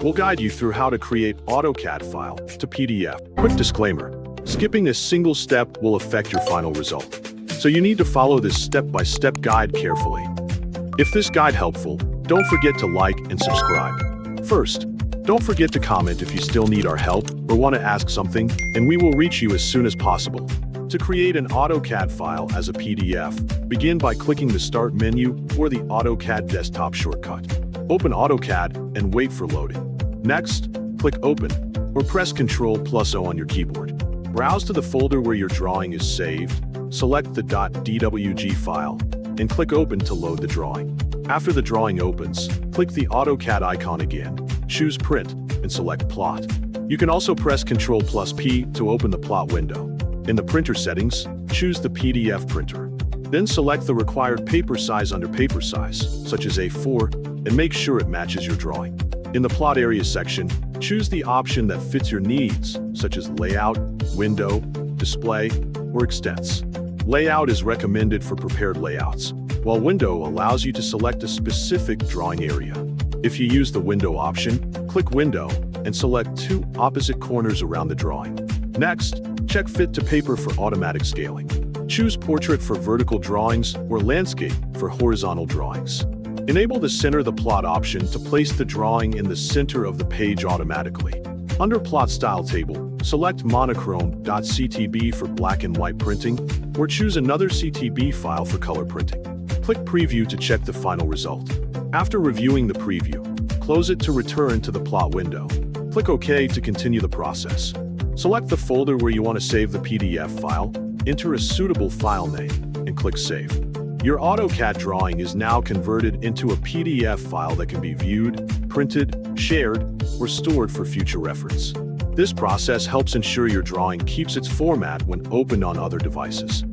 We'll guide you through how to create AutoCAD file to PDF. Quick disclaimer, skipping this single step will affect your final result. So you need to follow this step-by-step guide carefully. If this guide helpful, don't forget to like and subscribe. First, don't forget to comment if you still need our help or want to ask something, and we will reach you as soon as possible. To create an AutoCAD file as a PDF, begin by clicking the Start menu or the AutoCAD desktop shortcut. Open AutoCAD and wait for loading. Next, click Open or press Ctrl+O on your keyboard. Browse to the folder where your drawing is saved, select the .dwg file, and click Open to load the drawing. After the drawing opens, click the AutoCAD icon again, choose Print, and select Plot. You can also press Ctrl+P to open the plot window. In the printer settings, choose the PDF printer. Then select the required paper size under paper size, such as A4, and make sure it matches your drawing. In the plot area section, choose the option that fits your needs, such as layout, window, display, or extents. Layout is recommended for prepared layouts, while window allows you to select a specific drawing area. If you use the window option, click Window and select two opposite corners around the drawing. Next, check Fit to Paper for automatic scaling. Choose Portrait for vertical drawings or Landscape for horizontal drawings. Enable the Center the Plot option to place the drawing in the center of the page automatically. Under Plot Style table, select monochrome.ctb for black and white printing, or choose another CTB file for color printing. Click Preview to check the final result. After reviewing the preview, close it to return to the plot window. Click OK to continue the process. Select the folder where you want to save the PDF file, enter a suitable file name, and click Save. Your AutoCAD drawing is now converted into a PDF file that can be viewed, printed, shared, or stored for future reference. This process helps ensure your drawing keeps its format when opened on other devices.